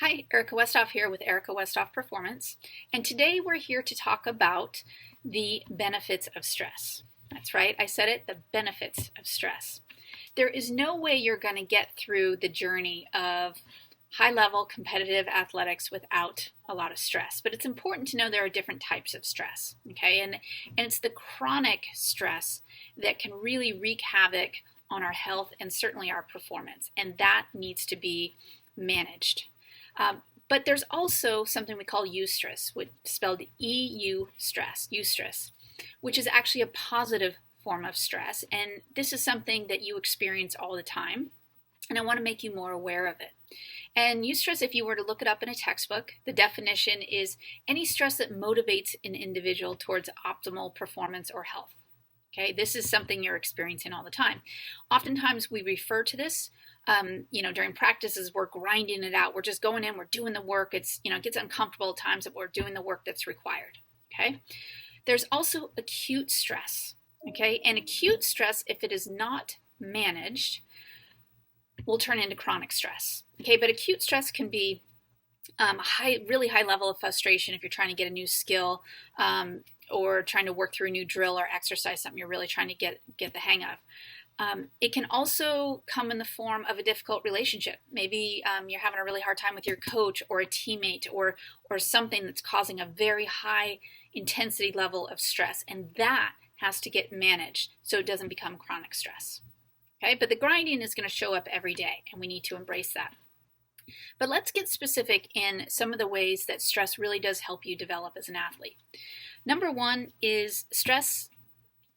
Hi, Erica Westhoff here with Erica Westhoff Performance, and today we're here to talk about the benefits of stress. That's right, I said it, the benefits of stress. There is no way you're going to get through the journey of high-level competitive athletics without a lot of stress, but it's important to know there are different types of stress, okay? And it's the chronic stress that can really wreak havoc on our health and certainly our performance, and that needs to be managed. But there's also something we call eustress, which is spelled EU stress, eustress, which is actually a positive form of stress. And this is something that you experience all the time. And I want to make you more aware of it. And eustress, if you were to look it up in a textbook, the definition is any stress that motivates an individual towards optimal performance or health. Okay, this is something you're experiencing all the time. Oftentimes we refer to this during practices, we're grinding it out. We're just going in, we're doing the work. It gets uncomfortable at times that we're doing the work that's required. Okay. There's also acute stress. Okay. And acute stress, if it is not managed, will turn into chronic stress. Okay. But acute stress can be really high level of frustration if you're trying to get a new skill, or trying to work through a new drill or exercise, something you're really trying to get the hang of. It can also come in the form of a difficult relationship. Maybe you're having a really hard time with your coach or a teammate or something that's causing a very high intensity level of stress, and that has to get managed so it doesn't become chronic stress. Okay, but the grinding is going to show up every day, and we need to embrace that. But let's get specific in some of the ways that stress really does help you develop as an athlete. Number one is stress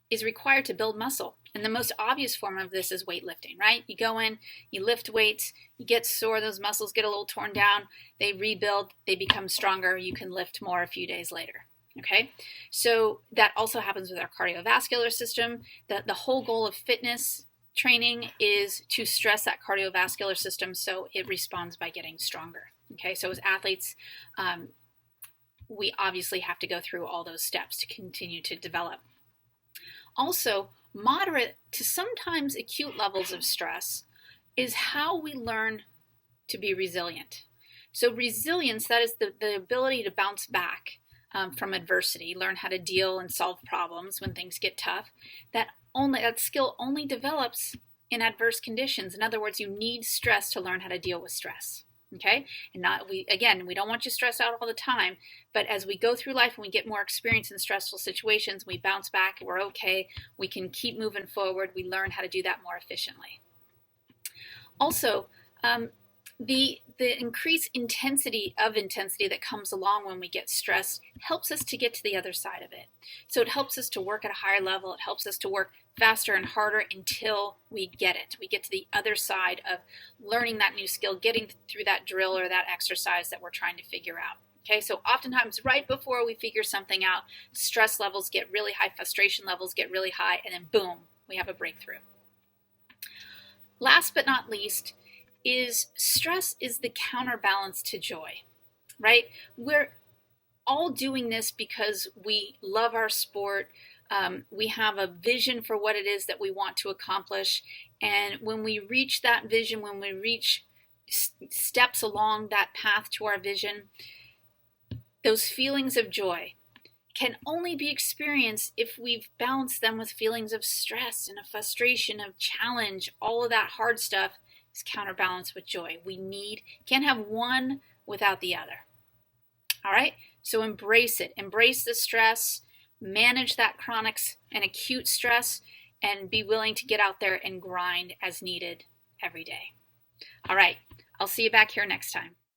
is required to build muscle. And the most obvious form of this is weightlifting, right? You go in, you lift weights, you get sore, those muscles get a little torn down, they rebuild, they become stronger, you can lift more a few days later, okay? So that also happens with our cardiovascular system. The whole goal of fitness training is to stress that cardiovascular system so it responds by getting stronger, okay? So as athletes, we obviously have to go through all those steps to continue to develop. Also, moderate to sometimes acute levels of stress is how we learn to be resilient. So resilience, that is the ability to bounce back from adversity, learn how to deal and solve problems when things get tough. That skill only develops in adverse conditions. In other words, you need stress to learn how to deal with stress. Okay, and we don't want you stressed out all the time, but as we go through life and we get more experience in stressful situations, we bounce back, we're okay, we can keep moving forward, we learn how to do that more efficiently. Also, the increased intensity that comes along when we get stressed helps us to get to the other side of it. So it helps us to work at a higher level, it helps us to work faster and harder until we get it. We get to the other side of learning that new skill, getting through that drill or that exercise that we're trying to figure out. Okay, so oftentimes right before we figure something out, stress levels get really high, frustration levels get really high, and then boom, we have a breakthrough. Last but not least, stress is the counterbalance to joy, right? We're all doing this because we love our sport. We have a vision for what it is that we want to accomplish. And when we reach that vision, when we reach steps along that path to our vision, those feelings of joy can only be experienced if we've balanced them with feelings of stress and of frustration, of challenge. All of that hard stuff is counterbalanced with joy. Can't have one without the other. All right, so embrace it. Embrace the stress, manage that chronic and acute stress, and be willing to get out there and grind as needed every day. All right, I'll see you back here next time.